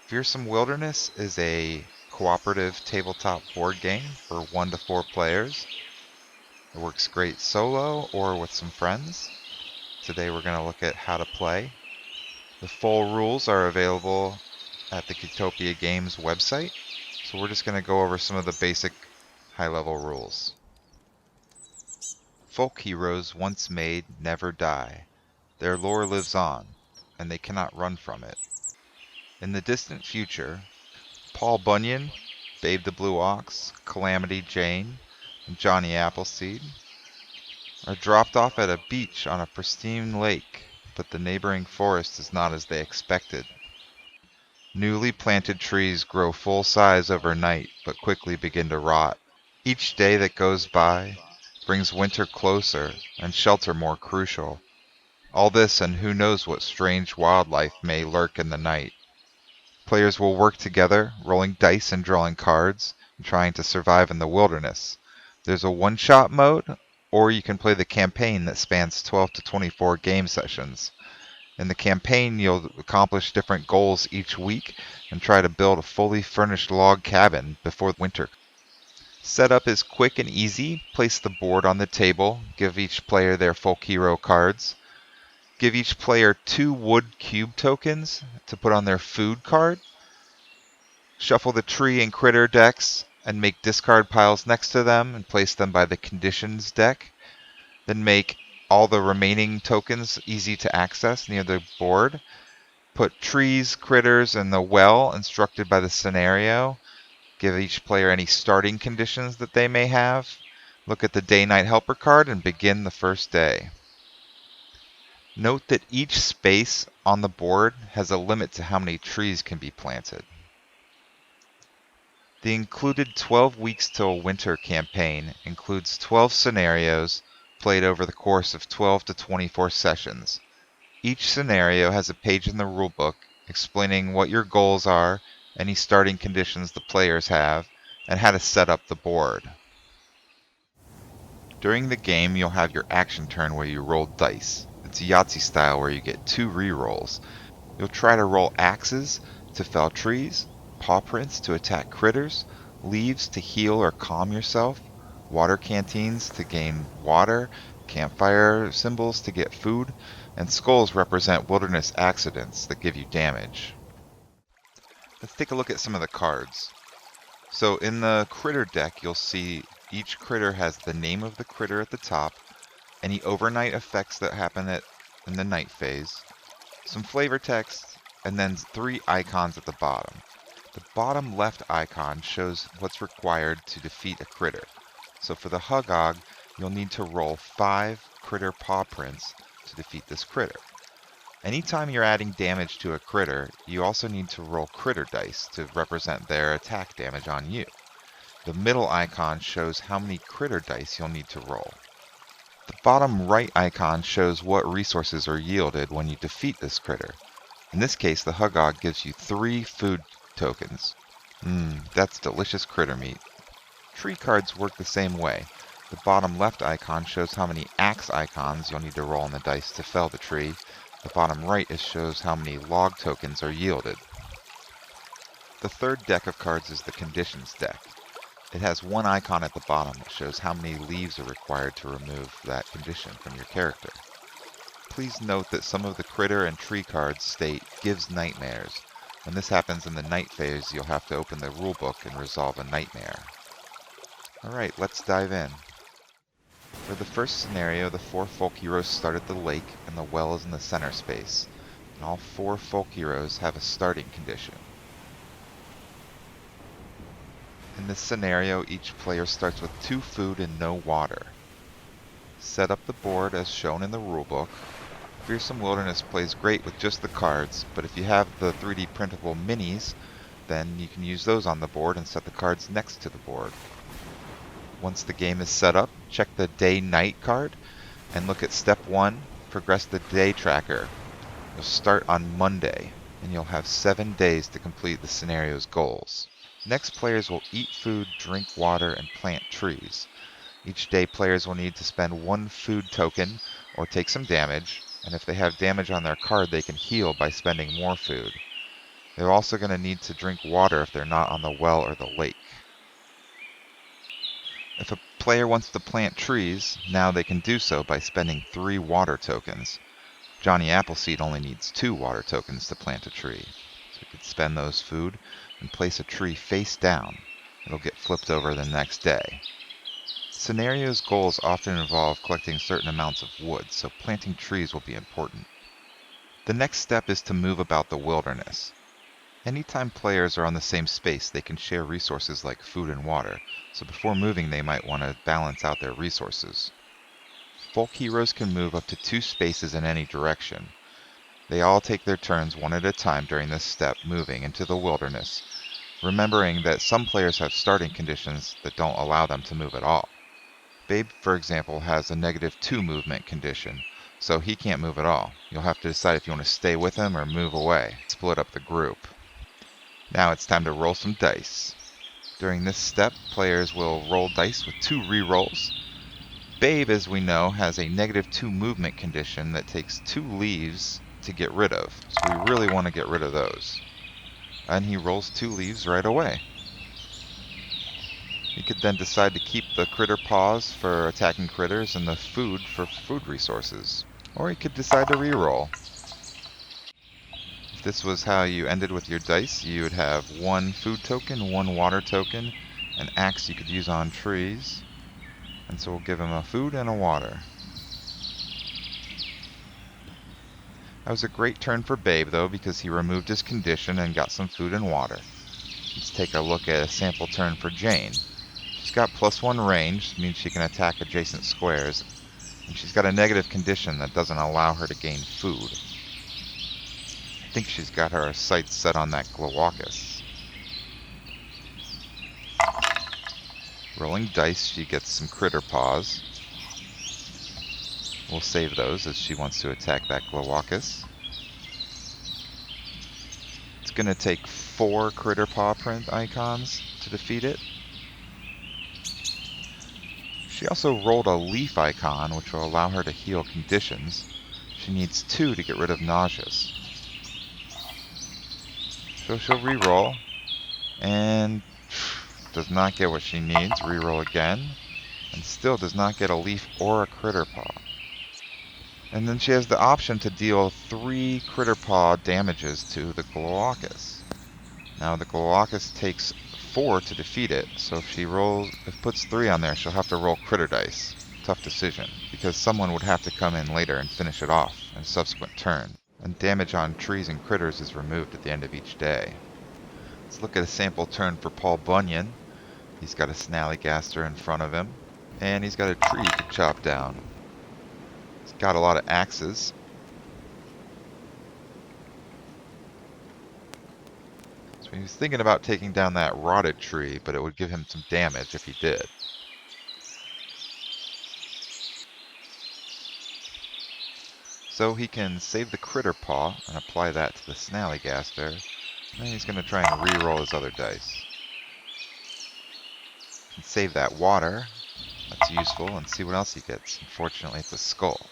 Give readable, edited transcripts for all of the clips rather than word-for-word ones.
Fearsome Wilderness is a cooperative tabletop board game for 1 to 4 players. It works great solo or with some friends. Today we're going to look at how to play. The full rules are available at the Utopia Games website, so we're just going to go over some of the basic high-level rules. Folk heroes once made never die. Their lore lives on, and they cannot run from it. In the distant future, Paul Bunyan, Babe the Blue Ox, Calamity Jane, and Johnny Appleseed are dropped off at a beach on a pristine lake, but the neighboring forest is not as they expected. Newly planted trees grow full size overnight, but quickly begin to rot. Each day that goes by brings winter closer and shelter more crucial. All this and who knows what strange wildlife may lurk in the night. Players will work together, rolling dice and drawing cards, and trying to survive in the wilderness. There's a one-shot mode, or you can play the campaign that spans 12 to 24 game sessions. In the campaign, you'll accomplish different goals each week and try to build a fully furnished log cabin before winter. Setup is quick and easy. Place the board on the table, give each player their folk hero cards. Give each player 2 wood cube tokens to put on their food card. Shuffle the tree and critter decks and make discard piles next to them and place them by the conditions deck. Then make all the remaining tokens easy to access near the board. Put trees, critters, and the well instructed by the scenario. Give each player any starting conditions that they may have. Look at the Day-Night Helper card and begin the first day. Note that each space on the board has a limit to how many trees can be planted. The included 12 Weeks Till Winter campaign includes 12 scenarios played over the course of 12 to 24 sessions. Each scenario has a page in the rulebook explaining what your goals are, any starting conditions the players have, and how to set up the board. During the game, you'll have your action turn where you roll dice. It's Yahtzee style where you get 2 rerolls. You'll try to roll axes to fell trees, paw prints to attack critters, leaves to heal or calm yourself, water canteens to gain water, campfire symbols to get food, and skulls represent wilderness accidents that give you damage. Let's take a look at some of the cards. So in the critter deck, you'll see each critter has the name of the critter at the top, any overnight effects that happen in the night phase, some flavor text, and then 3 icons at the bottom. The bottom left icon shows what's required to defeat a critter. So for the Huggog, you'll need to roll 5 critter paw prints to defeat this critter. Anytime you're adding damage to a critter, you also need to roll critter dice to represent their attack damage on you. The middle icon shows how many critter dice you'll need to roll. The bottom right icon shows what resources are yielded when you defeat this critter. In this case, the Huggog gives you 3 food tokens. That's delicious critter meat. Tree cards work the same way. The bottom left icon shows how many axe icons you'll need to roll on the dice to fell the tree. The bottom right shows how many log tokens are yielded. The third deck of cards is the conditions deck. It has 1 icon at the bottom that shows how many leaves are required to remove that condition from your character. Please note that some of the critter and tree cards state gives nightmares. When this happens in the night phase, you'll have to open the rulebook and resolve a nightmare. Alright, let's dive in. For the first scenario, the 4 folk heroes start at the lake and the well is in the center space. And all 4 folk heroes have a starting condition. In this scenario, each player starts with 2 food and no water. Set up the board as shown in the rulebook. Fearsome Wilderness plays great with just the cards, but if you have the 3D printable minis, then you can use those on the board and set the cards next to the board. Once the game is set up, check the Day-Night card and look at Step 1, progress the day tracker. You'll start on Monday, and you'll have 7 days to complete the scenario's goals. Next, players will eat food, drink water, and plant trees. Each day, players will need to spend 1 food token or take some damage, and if they have damage on their card, they can heal by spending more food. They're also going to need to drink water if they're not on the well or the lake. If a player wants to plant trees, now they can do so by spending 3 water tokens. Johnny Appleseed only needs 2 water tokens to plant a tree. So we could spend those food and place a tree face down. It'll get flipped over the next day. Scenario's goals often involve collecting certain amounts of wood, so planting trees will be important. The next step is to move about the wilderness. Anytime players are on the same space, they can share resources like food and water, so before moving they might want to balance out their resources. Folk heroes can move up to 2 spaces in any direction. They all take their turns one at a time during this step, moving into the wilderness, remembering that some players have starting conditions that don't allow them to move at all. Babe, for example, has a -2 movement condition, so he can't move at all. You'll have to decide if you want to stay with him or move away. Split up the group. Now it's time to roll some dice. During this step, players will roll dice with 2 re-rolls. Babe, as we know, has a -2 movement condition that takes 2 leaves to get rid of, so we really want to get rid of those. And he rolls 2 leaves right away. He could then decide to keep the critter paws for attacking critters and the food for food resources. Or he could decide to re-roll. If this was how you ended with your dice, you would have 1 food token, 1 water token, an axe you could use on trees, and so we'll give him a food and a water. That was a great turn for Babe, though, because he removed his condition and got some food and water. Let's take a look at a sample turn for Jane. She's got +1 range, means she can attack adjacent squares, and she's got a negative condition that doesn't allow her to gain food. I think she's got her sights set on that Glowocus. Rolling dice, she gets some critter paws. We'll save those as she wants to attack that Glowocus. It's going to take 4 critter paw print icons to defeat it. She also rolled a leaf icon, which will allow her to heal conditions. She needs 2 to get rid of nauseous. So she'll re-roll, and does not get what she needs. Re-roll again, and still does not get a leaf or a critter paw. And then she has the option to deal 3 critter paw damages to the Glowocus. Now the Glowocus takes 4 to defeat it, so if she puts 3 on there, she'll have to roll critter dice. Tough decision, because someone would have to come in later and finish it off in a subsequent turn, and damage on trees and critters is removed at the end of each day. Let's look at a sample turn for Paul Bunyan. He's got a Snallygaster in front of him, and he's got a tree to chop down. He's got a lot of axes. So he was thinking about taking down that rotted tree, but it would give him some damage if he did. So he can save the critter paw and apply that to the Snallygaster. And he's going to try and re-roll his other dice. He can save that water. That's useful, and see what else he gets. Unfortunately, it's a skull.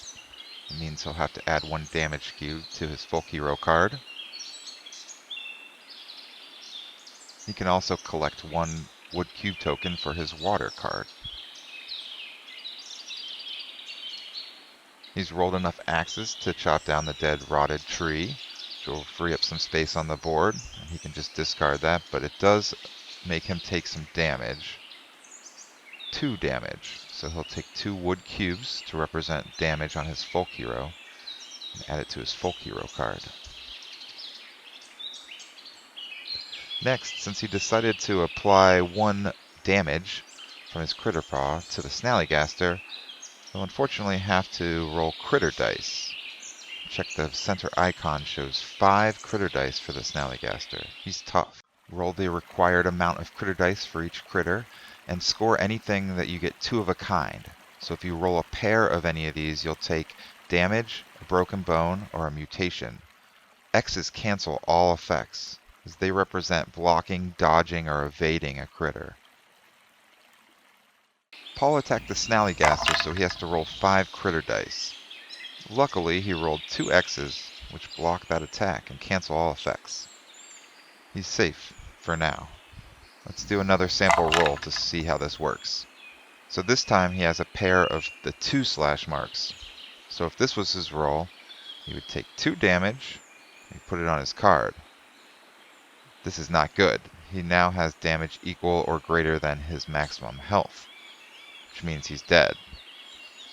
It means he'll have to add 1 damage cube to his Folk Hero card. He can also collect 1 wood cube token for his water card. He's rolled enough axes to chop down the dead rotted tree, which will free up some space on the board, and he can just discard that, but it does make him take some damage. 2 damage. So he'll take 2 wood cubes to represent damage on his Folk Hero, and add it to his Folk Hero card. Next, since he decided to apply 1 damage from his Critter Paw to the Snallygaster, he'll unfortunately have to roll critter dice. Check the center icon shows 5 critter dice for the Snallygaster. He's tough. Roll the required amount of critter dice for each critter, and score anything that you get 2 of a kind. So if you roll a pair of any of these, you'll take damage, a broken bone, or a mutation. X's cancel all effects, as they represent blocking, dodging, or evading a critter. Paul attacked the Snallygaster, so he has to roll 5 critter dice. Luckily, he rolled 2 X's, which block that attack and cancel all effects. He's safe for now. Let's do another sample roll to see how this works. So this time he has a pair of the 2 slash marks. So if this was his roll, he would take 2 damage and put it on his card. This is not good. He now has damage equal or greater than his maximum health, which means he's dead.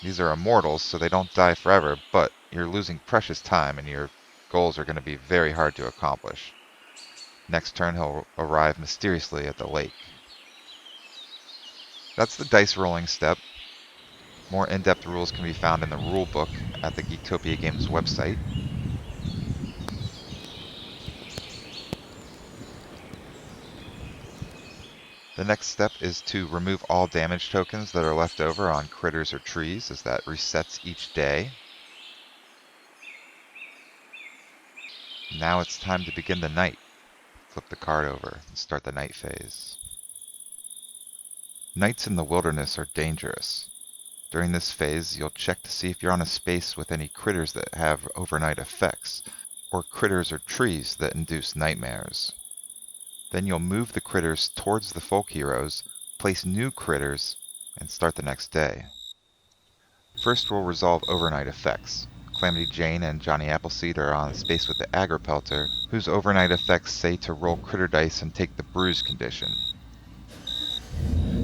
These are immortals, so they don't die forever, but you're losing precious time and your goals are going to be very hard to accomplish. Next turn he'll arrive mysteriously at the lake. That's the dice rolling step. More in-depth rules can be found in the rule book at the Geektopia Games website. The next step is to remove all damage tokens that are left over on critters or trees, as that resets each day. Now it's time to begin the night. Flip the card over and start the night phase. Nights in the wilderness are dangerous. During this phase, you'll check to see if you're on a space with any critters that have overnight effects, or critters or trees that induce nightmares. Then you'll move the critters towards the folk heroes, place new critters, and start the next day. First, we'll resolve overnight effects. Calamity Jane and Johnny Appleseed are on a space with the Agripelter, whose overnight effects say to roll critter dice and take the bruise condition.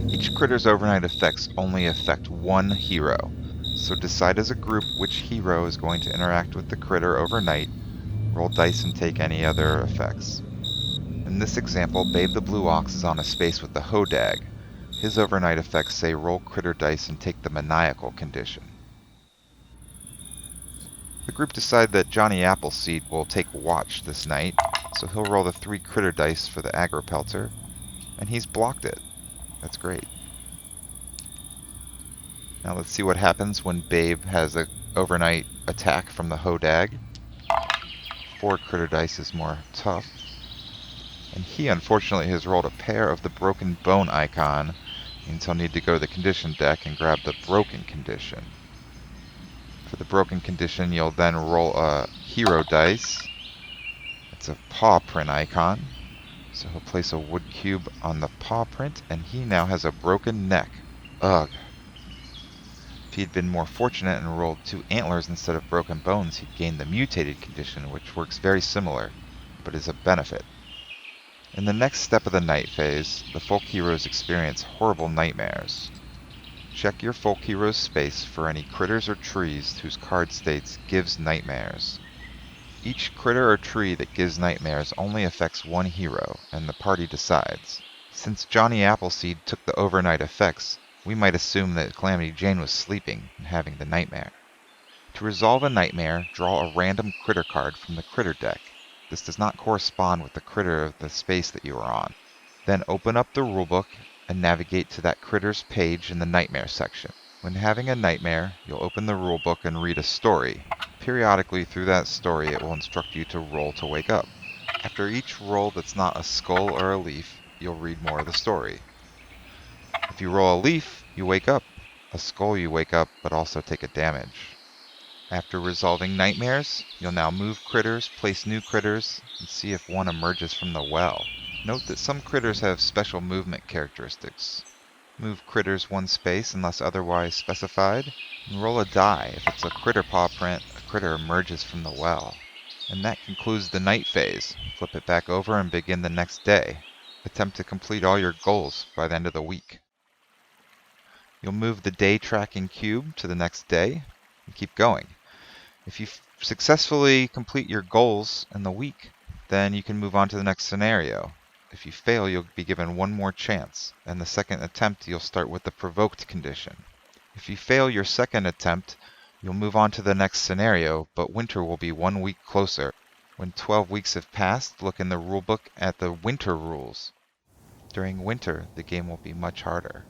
Each critter's overnight effects only affect one hero, so decide as a group which hero is going to interact with the critter overnight, roll dice and take any other effects. In this example, Babe the Blue Ox is on a space with the Hodag. His overnight effects say roll critter dice and take the maniacal condition. The group decide that Johnny Appleseed will take watch this night, so he'll roll the 3 critter dice for the Agripelter, and he's blocked it. That's great. Now let's see what happens when Babe has an overnight attack from the Hodag. 4 critter dice is more tough. And he unfortunately has rolled a pair of the broken bone icon, means he'll need to go to the condition deck and grab the broken condition. For the broken condition, you'll then roll a hero dice. It's a paw print icon. So he'll place a wood cube on the paw print, and he now has a broken neck. Ugh. If he'd been more fortunate and rolled 2 antlers instead of broken bones, he'd gain the mutated condition, which works very similar, but is a benefit. In the next step of the night phase, the folk heroes experience horrible nightmares. Check your folk hero's space for any critters or trees whose card states gives nightmares. Each critter or tree that gives nightmares only affects one hero, and the party decides. Since Johnny Appleseed took the overnight effects, we might assume that Calamity Jane was sleeping and having the nightmare. To resolve a nightmare, draw a random critter card from the critter deck. This does not correspond with the critter of the space that you are on. Then open up the rulebook and navigate to that critter's page in the nightmare section. When having a nightmare, you'll open the rulebook and read a story. Periodically through that story, it will instruct you to roll to wake up. After each roll that's not a skull or a leaf, you'll read more of the story. If you roll a leaf, you wake up. A skull, you wake up, but also take a damage. After resolving nightmares, you'll now move critters, place new critters, and see if one emerges from the well. Note that some critters have special movement characteristics. Move critters 1 space unless otherwise specified, and roll a die. If it's a critter paw print, a critter emerges from the well. And that concludes the night phase. Flip it back over and begin the next day. Attempt to complete all your goals by the end of the week. You'll move the day tracking cube to the next day and keep going. If you successfully complete your goals in the week, then you can move on to the next scenario. If you fail, you'll be given 1 more chance, and the second attempt you'll start with the provoked condition. If you fail your second attempt, you'll move on to the next scenario, but winter will be 1 week closer. When 12 weeks have passed, look in the rulebook at the winter rules. During winter, the game will be much harder.